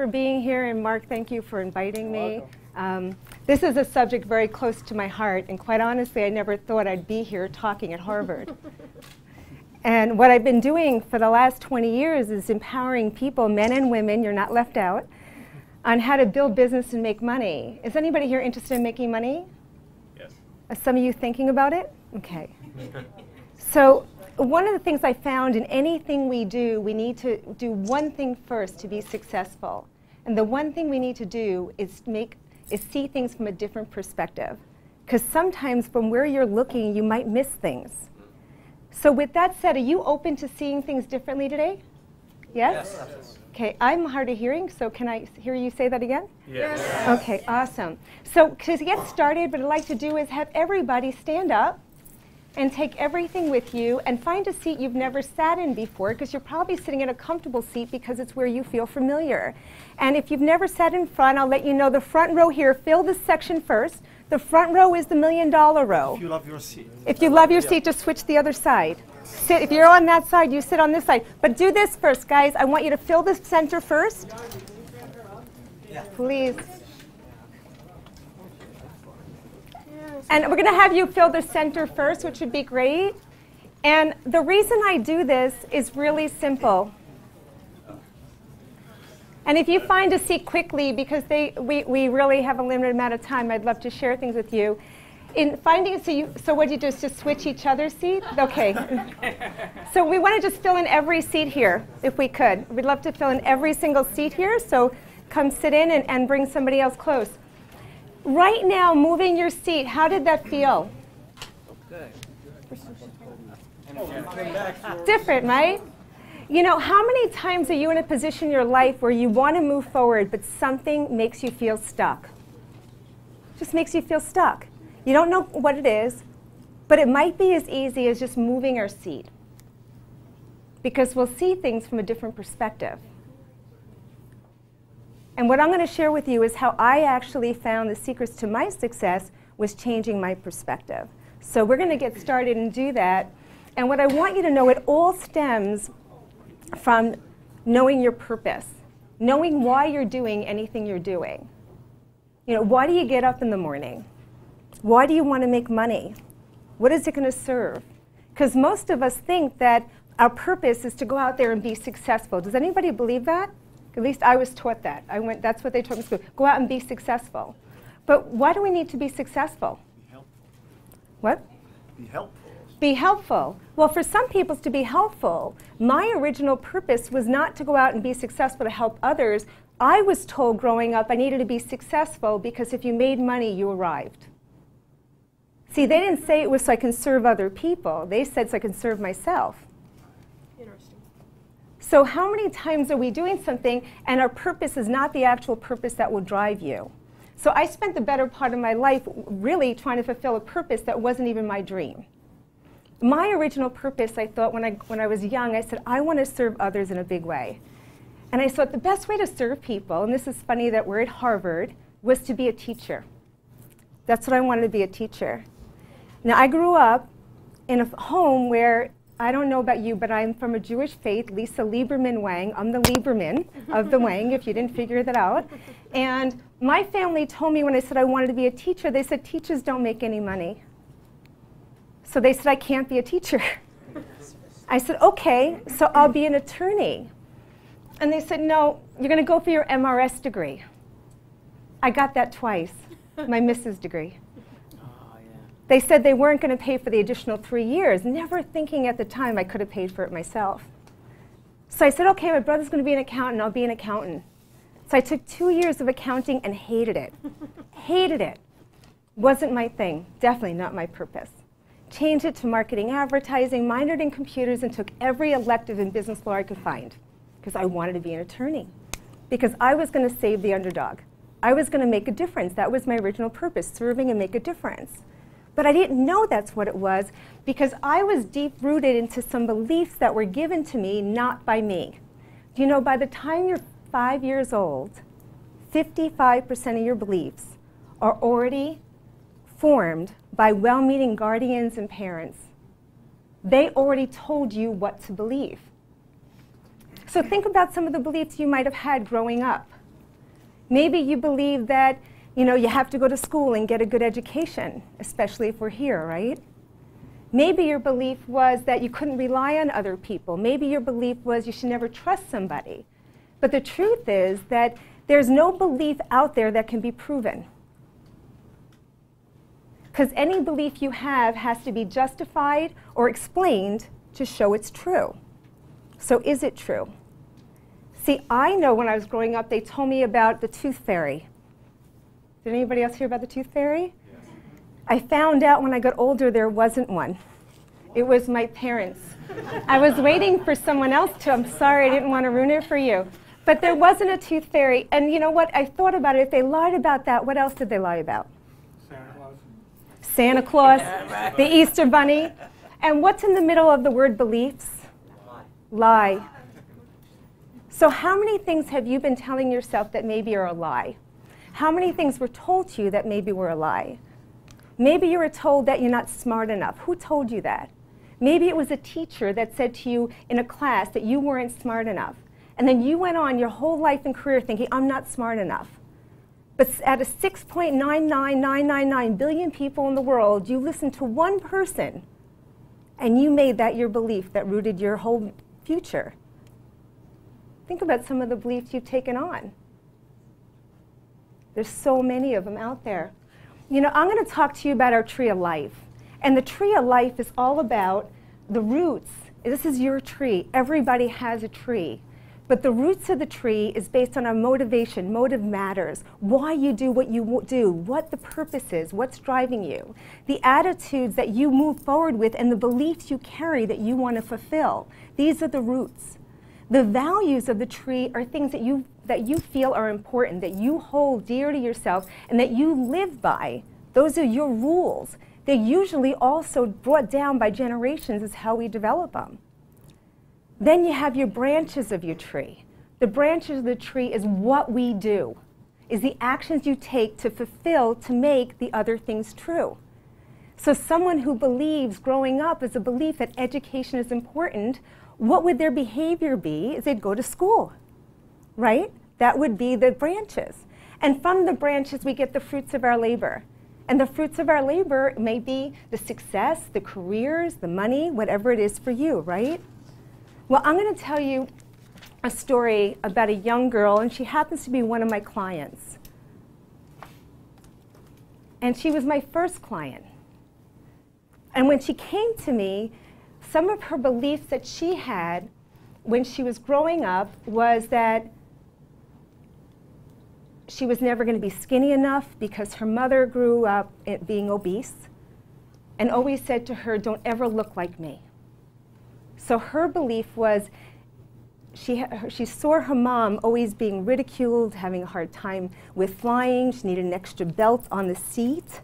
for being here, and Mark, thank you for inviting me. This is a subject very close to my heart, and quite honestly, I never thought I'd be here talking at Harvard. And what I've been doing for the last 20 years is empowering people, men and women, you're not left out, on how to build business and make money. Is anybody here interested in making money? Yes. Are some of you thinking about it? Okay. So one of the things I found in anything we do, we need to do one thing first to be successful. And the one thing we need to do is see things from a different perspective. Because sometimes from where you're looking, you might miss things. So with that said, are you open to seeing things differently today? Yes? Yes. Okay, I'm hard of hearing, so can I hear you say that again? Yes. Okay, awesome. So to get started, what I'd like to do is have everybody stand up and take everything with you and find a seat you've never sat in before, because you're probably sitting in a comfortable seat because it's where you feel familiar. And if you've never sat in front, I'll let you know the front row here, fill this section first. The front row is the $1 million row. If you love your seat. If you love your seat, just switch the other side. Sit, if you're on that side, you sit on this side. But do this first, guys. I want you to fill the center first. Please. And we're going to have you fill the center first, which would be great. And the reason I do this is really simple. And if you find a seat quickly, because we really have a limited amount of time, I'd love to share things with you. In finding a seat, so what do you do, is just switch each other's seat? Okay. So we want to just fill in every seat here, if we could. We'd love to fill in every single seat here, so come sit in and bring somebody else close. Right now, moving your seat, how did that feel? Good. Different, right? You know, how many times are you in a position in your life where you want to move forward, but something makes you feel stuck? Just makes you feel stuck. You don't know what it is, but it might be as easy as just moving our seat, because we'll see things from a different perspective. And what I'm going to share with you is how I actually found the secrets to my success was changing my perspective. So we're going to get started and do that. And what I want you to know, it all stems from knowing your purpose, knowing why you're doing anything you're doing. You know, why do you get up in the morning? Why do you want to make money? What is it going to serve? Because most of us think that our purpose is to go out there and be successful. Does anybody believe that? At least I was taught that. That's what they taught me in school. Go out and be successful. But why do we need to be successful? Be helpful. What? Be helpful. Be helpful. Well, for some people to be helpful, my original purpose was not to go out and be successful to help others. I was told growing up I needed to be successful because if you made money, you arrived. See, they didn't say it was so I can serve other people. They said so I can serve myself. Interesting. So how many times are we doing something and our purpose is not the actual purpose that will drive you? So I spent the better part of my life really trying to fulfill a purpose that wasn't even my dream. My original purpose, I thought when I was young, I said, I want to serve others in a big way. And I thought the best way to serve people, and this is funny that we're at Harvard, was to be a teacher. That's what I wanted to be, a teacher. Now, I grew up in a home where, I don't know about you, but I'm from a Jewish faith, Lieberman Wang. I'm the Lieberman of the Wang, if you didn't figure that out. And my family told me when I said I wanted to be a teacher, they said, teachers don't make any money. So they said, I can't be a teacher. I said, okay, so I'll be an attorney. And they said, no, you're going to go for your MRS degree. I got that twice, my Mrs. degree. They said they weren't going to pay for the additional 3 years, never thinking at the time I could have paid for it myself. So I said, okay, my brother's going to be an accountant, I'll be an accountant. So I took 2 years of accounting and hated it. Hated it. Wasn't my thing, definitely not my purpose. Changed it to marketing, advertising, minored in computers, and took every elective in business law I could find, because I wanted to be an attorney. Because I was going to save the underdog. I was going to make a difference. That was my original purpose, serving and make a difference. But I didn't know that's what it was, because I was deep-rooted into some beliefs that were given to me, not by me. Do you know, by the time you're 5 years old, 55% of your beliefs are already formed by well-meaning guardians and parents. They already told you what to believe. So think about some of the beliefs you might have had growing up. Maybe you believe that, you have to go to school and get a good education, especially if we're here, right? Maybe your belief was that you couldn't rely on other people. Maybe your belief was you should never trust somebody. But the truth is that there's no belief out there that can be proven. Because any belief you have has to be justified or explained to show it's true. So is it true? See, I know when I was growing up, they told me about the tooth fairy. Did anybody else hear about the tooth fairy? Yes. I found out when I got older there wasn't one. It was my parents. I was waiting for someone else to. I'm sorry, I didn't want to ruin it for you. But there wasn't a tooth fairy. And you know what? I thought about it. If they lied about that, what else did they lie about? Santa Claus, the Easter Bunny. And what's in the middle of the word beliefs? Lie. So how many things have you been telling yourself that maybe are a lie? How many things were told to you that maybe were a lie? Maybe you were told that you're not smart enough. Who told you that? Maybe it was a teacher that said to you in a class that you weren't smart enough. And then you went on your whole life and career thinking, I'm not smart enough. But out of 6.99999 billion people in the world, you listened to one person and you made that your belief that rooted your whole future. Think about some of the beliefs you've taken on. There's so many of them out there. I'm going to talk to you about our tree of life. And the tree of life is all about the roots. This is your tree. Everybody has a tree. But the roots of the tree is based on our motivation. Motive matters. Why you do what you do, what the purpose is, what's driving you. The attitudes that you move forward with and the beliefs you carry that you want to fulfill. These are the roots. The values of the tree are things that you feel are important, that you hold dear to yourself, and that you live by. Those are your rules. They're usually also brought down by generations is how we develop them. Then you have your branches of your tree. The branches of the tree is what we do, is the actions you take to fulfill, to make the other things true. So someone who believes growing up is a belief that education is important, what would their behavior be? Is they'd go to school, right? That would be the branches. And from the branches, we get the fruits of our labor. And the fruits of our labor may be the success, the careers, the money, whatever it is for you, right? Well, I'm going to tell you a story about a young girl, and she happens to be one of my clients. And she was my first client. And when she came to me, some of her beliefs that she had when she was growing up was that she was never going to be skinny enough because her mother grew up being obese and always said to her, don't ever look like me. So her belief was she saw her mom always being ridiculed, having a hard time with flying. She needed an extra belt on the seat.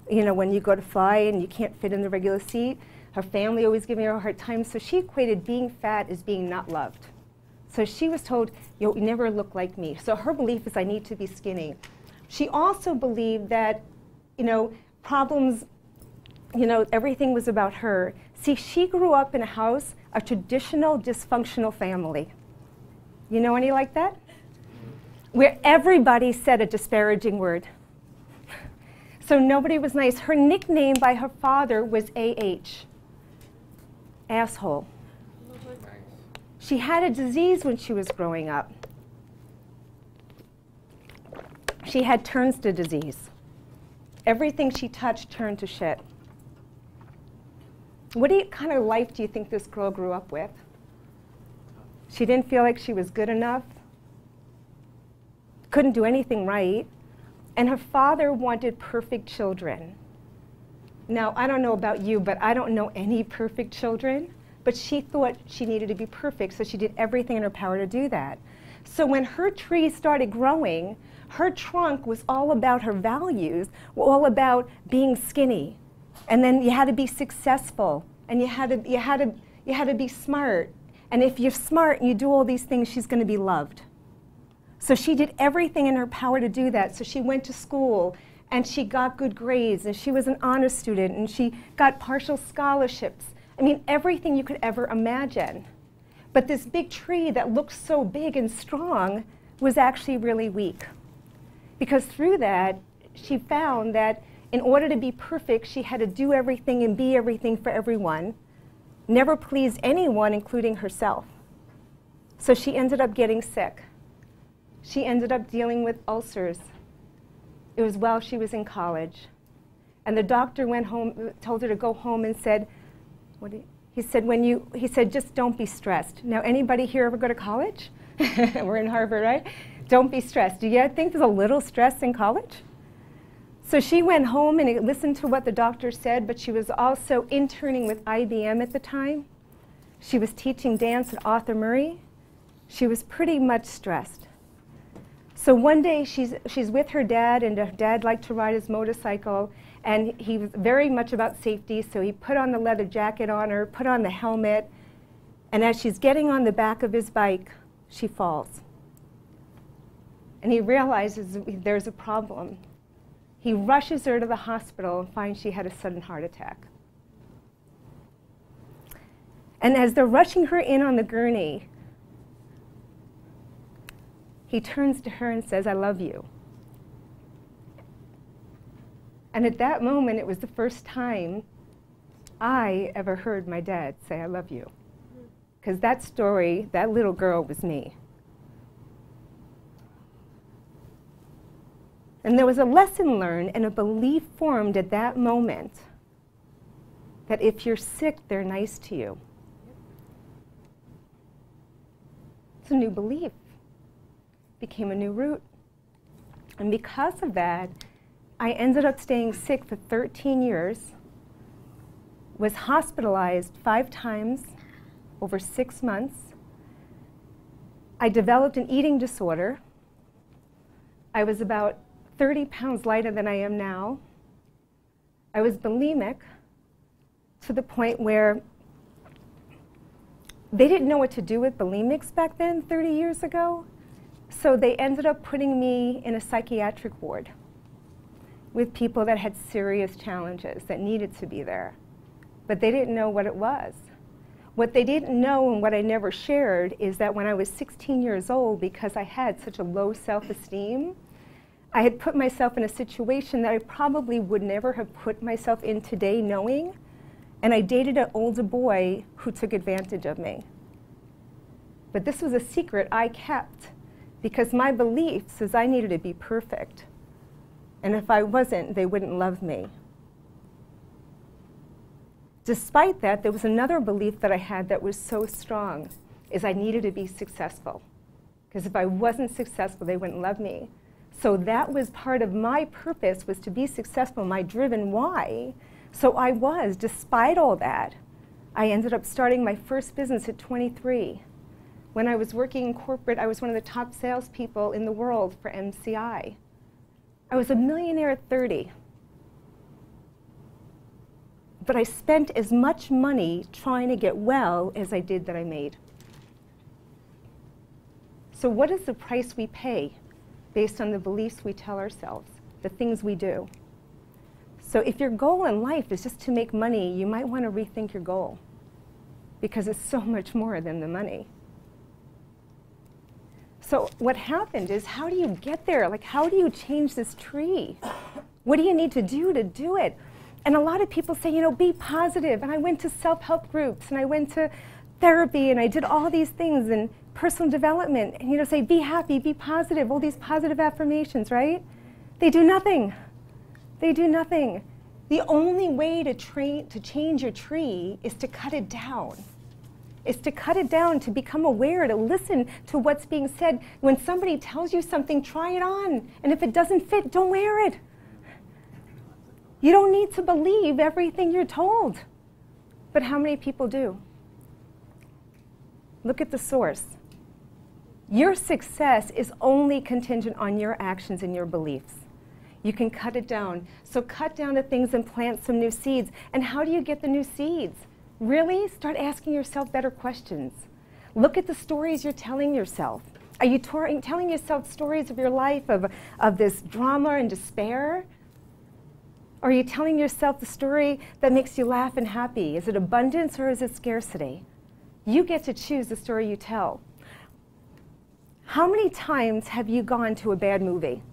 When you go to fly and you can't fit in the regular seat. Her family always giving her a hard time. So she equated being fat as being not loved. So she was told, you'll never look like me. So her belief is I need to be skinny. She also believed that, problems, everything was about her. See, she grew up in a house, a traditional dysfunctional family. You know any like that? Where everybody said a disparaging word. So nobody was nice. Her nickname by her father was AH, asshole. She had a disease when she was growing up. She had Turnstone disease. Everything she touched turned to shit. What kind of life do you think this girl grew up with? She didn't feel like she was good enough, couldn't do anything right, and her father wanted perfect children. Now, I don't know about you, but I don't know any perfect children. But she thought she needed to be perfect, so she did everything in her power to do that. So when her tree started growing, her trunk was all about her values, all about being skinny. And then you had to be successful, and you had to be smart. And if you're smart and you do all these things, she's going to be loved. So she did everything in her power to do that. So she went to school, and she got good grades, and she was an honor student, and she got partial scholarships. I mean, everything you could ever imagine. But this big tree that looked so big and strong was actually really weak. Because through that, she found that in order to be perfect, she had to do everything and be everything for everyone, never please anyone, including herself. So she ended up getting sick. She ended up dealing with ulcers. It was while she was in college. And the doctor went home, told her to go home and said, he said, just don't be stressed. Now, anybody here ever go to college? We're in Harvard, right? Don't be stressed. Do you think there's a little stress in college? So she went home and listened to what the doctor said, but she was also interning with IBM at the time. She was teaching dance at Arthur Murray. She was pretty much stressed. So one day she's with her dad, and her dad liked to ride his motorcycle, and he was very much about safety, so he put on the leather jacket on her, put on the helmet, and as she's getting on the back of his bike, she falls. And he realizes there's a problem. He rushes her to the hospital and finds she had a sudden heart attack. And as they're rushing her in on the gurney, he turns to her and says, "I love you." And at that moment, it was the first time I ever heard my dad say, "I love you." Because that story, that little girl was me. And there was a lesson learned and a belief formed at that moment that if you're sick, they're nice to you. It's a new belief. Became a new root. And because of that, I ended up staying sick for 13 years, was hospitalized 5 times over 6 months. I developed an eating disorder. I was about 30 pounds lighter than I am now. I was bulimic to the point where they didn't know what to do with bulimics back then, 30 years ago. So they ended up putting me in a psychiatric ward with people that had serious challenges that needed to be there. But they didn't know what it was. What they didn't know, and what I never shared, is that when I was 16 years old, because I had such a low self-esteem, I had put myself in a situation that I probably would never have put myself in today knowing, and I dated an older boy who took advantage of me. But this was a secret I kept because my belief says I needed to be perfect, and if I wasn't, they wouldn't love me. Despite that, there was another belief that I had that was so strong, is I needed to be successful, because if I wasn't successful, they wouldn't love me. So that was part of my purpose, was to be successful, my driven why. So I was, despite all that, I ended up starting my first business at 23. When I was working in corporate, I was one of the top salespeople in the world for MCI. I was a millionaire at 30. But I spent as much money trying to get well as I did that I made. So what is the price we pay based on the beliefs we tell ourselves, the things we do? So if your goal in life is just to make money, you might want to rethink your goal, because it's so much more than the money. So what happened is, how do you get there? Like, how do you change this tree? What do you need to do it? And a lot of people say, you know, be positive. And I went to self-help groups, and I went to therapy, and I did all these things, and personal development, and you know, say, be happy, be positive, all these positive affirmations, right? They do nothing. They do nothing. The only way to change your tree is to cut it down. Is to cut it down, to become aware, to listen to what's being said. When somebody tells you something, try it on. And if it doesn't fit, don't wear it. You don't need to believe everything you're told. But how many people do? Look at the source. Your success is only contingent on your actions and your beliefs. You can cut it down. So cut down the things and plant some new seeds. And how do you get the new seeds? Really? Start asking yourself better questions. Look at the stories you're telling yourself. Are you telling yourself stories of your life of this drama and despair? Or are you telling yourself the story that makes you laugh and happy? Is it abundance or is it scarcity? You get to choose the story you tell. How many times have you gone to a bad movie?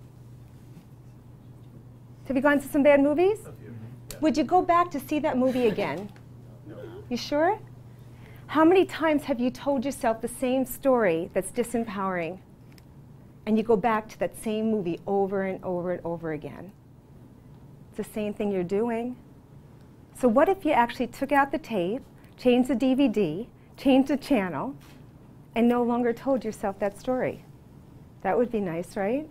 Have you gone to some bad movies? A few. Yeah. Would you go back to see that movie again? You sure? How many times have you told yourself the same story that's disempowering, and you go back to that same movie over and over and over again? It's the same thing you're doing. So what if you actually took out the tape, changed the DVD, changed the channel, and no longer told yourself that story? That would be nice, right?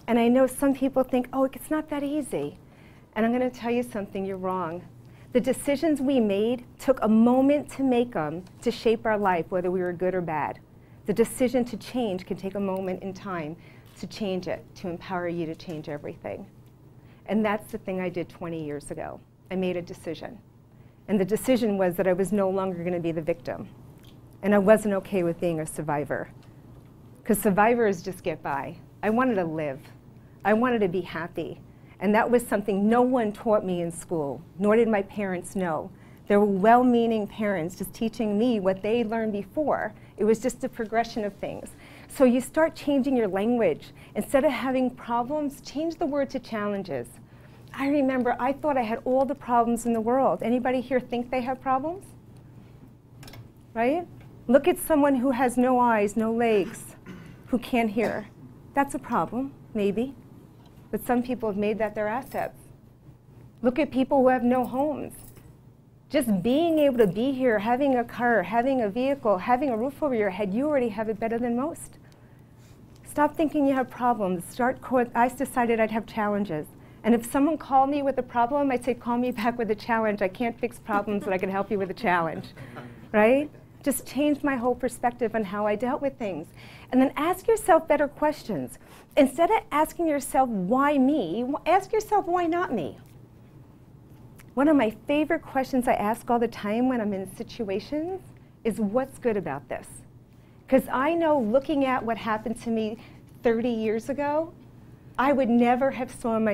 And I know some people think, oh, it's not that easy. And I'm going to tell you something, you're wrong. The decisions we made took a moment to make them to shape our life, whether we were good or bad. The decision to change can take a moment in time to change it, to empower you to change everything. And that's the thing I did 20 years ago. I made a decision. And the decision was that I was no longer going to be the victim. And I wasn't okay with being a survivor. Because survivors just get by. I wanted to live. I wanted to be happy. And that was something no one taught me in school, nor did my parents know. They were well-meaning parents just teaching me what they learned before. It was just a progression of things. So you start changing your language. Instead of having problems, change the word to challenges. I remember I thought I had all the problems in the world. Anybody here think they have problems? Right? Look at someone who has no eyes, no legs, who can't hear. That's a problem, maybe. But some people have made that their assets. Look at people who have no homes. Just being able to be here, having a car, having a vehicle, having a roof over your head, you already have it better than most. Stop thinking you have problems. I decided I'd have challenges. And if someone called me with a problem, I'd say, call me back with a challenge. I can't fix problems, but I can help you with a challenge. Right? Just changed my whole perspective on how I dealt with things. And then ask yourself better questions. Instead of asking yourself, why me, ask yourself, why not me? One of my favorite questions I ask all the time when I'm in situations is, what's good about this? Because I know, looking at what happened to me 30 years ago, I would never have seen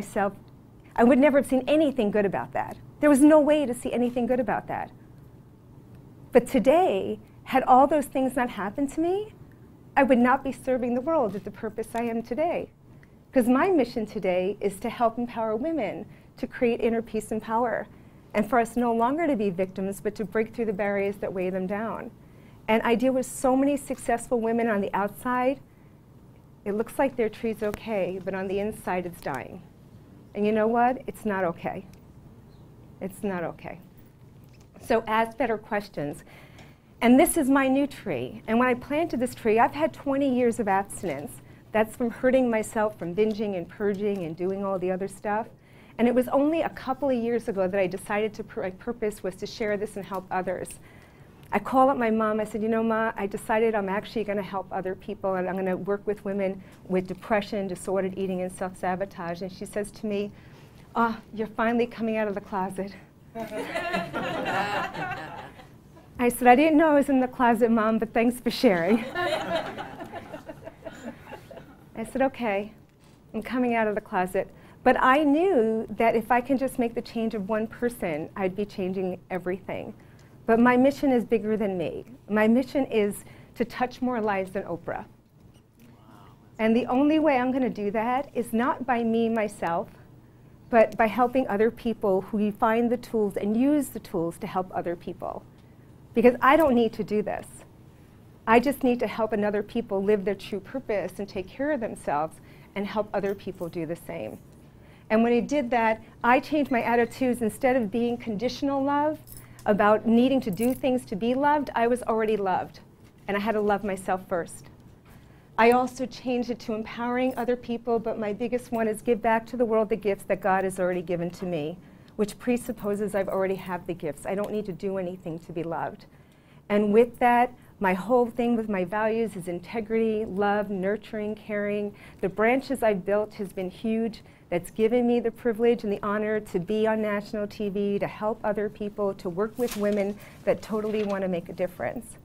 anything good about that. There was no way to see anything good about that. But today, had all those things not happened to me, I would not be serving the world at the purpose I am today. Because my mission today is to help empower women to create inner peace and power, and for us no longer to be victims, but to break through the barriers that weigh them down. And I deal with so many successful women on the outside. It looks like their tree's okay, but on the inside it's dying. And you know what? It's not okay. It's not okay. So ask better questions. And this is my new tree. And when I planted this tree, I've had 20 years of abstinence. That's from hurting myself, from binging and purging and doing all the other stuff. And it was only a couple of years ago that I decided my purpose was to share this and help others. I called up my mom. I said, you know, Ma, I decided I'm actually going to help other people, and I'm going to work with women with depression, disordered eating, and self-sabotage. And she says to me, oh, you're finally coming out of the closet. I said, I didn't know I was in the closet, Mom, but thanks for sharing. I said, okay, I'm coming out of the closet. But I knew that if I can just make the change of one person, I'd be changing everything. But my mission is bigger than me. My mission is to touch more lives than Oprah. And the only way I'm going to do that is not by me, myself, but by helping other people who find the tools and use the tools to help other people. Because I don't need to do this. I just need to help other people live their true purpose and take care of themselves and help other people do the same. And when I did that, I changed my attitudes. Instead of being conditional love, about needing to do things to be loved, I was already loved. And I had to love myself first. I also changed it to empowering other people, but my biggest one is give back to the world the gifts that God has already given to me, which presupposes I've already have the gifts. I don't need to do anything to be loved. And with that, my whole thing with my values is integrity, love, nurturing, caring. The branches I've built has been huge. That's given me the privilege and the honor to be on national TV, to help other people, to work with women that totally want to make a difference.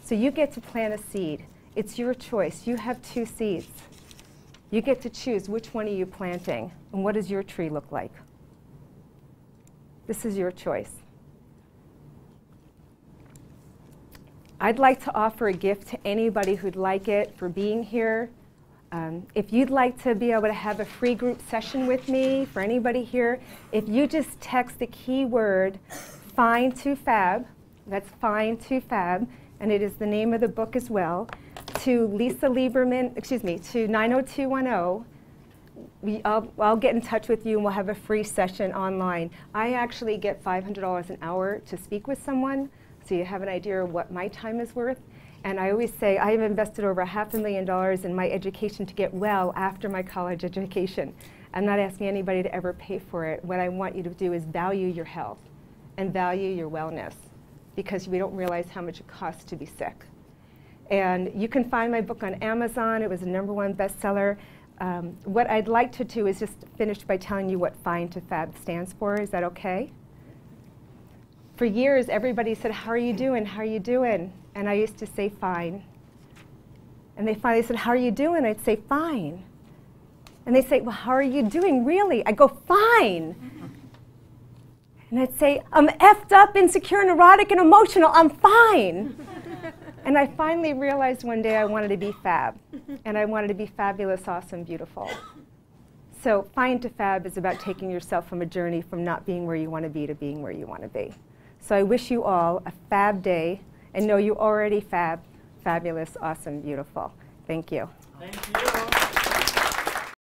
So you get to plant a seed. It's your choice. You have 2 seeds. You get to choose which one are you planting, and what does your tree look like. This is your choice. I'd like to offer a gift to anybody who'd like it for being here. If you'd like to be able to have a free group session with me, for anybody here, if you just text the keyword Find to Fab, that's Find to Fab, and it is the name of the book as well, to Lisa Lieberman, excuse me, to 90210, I'll get in touch with you and we'll have a free session online. I actually get $500 an hour to speak with someone, so you have an idea of what my time is worth. And I always say I have invested over $500,000 in my education to get well after my college education. I'm not asking anybody to ever pay for it. What I want you to do is value your health and value your wellness, because we don't realize how much it costs to be sick. And you can find my book on Amazon. It was a #1 bestseller. What I'd like to do is just finish by telling you what Find to Fab stands for. Is that okay? For years, everybody said, how are you doing? How are you doing? And I used to say, fine. And they finally said, how are you doing? I'd say, fine. And they say, well, how are you doing, really? I go, fine. And I'd say, I'm effed up, insecure, neurotic, and emotional. I'm fine. And I finally realized one day I wanted to be fab. And I wanted to be fabulous, awesome, beautiful. So Find to Fab is about taking yourself from a journey from not being where you want to be to being where you want to be. So I wish you all a fab day, and know you already fab, fabulous, awesome, beautiful. Thank you. Thank you.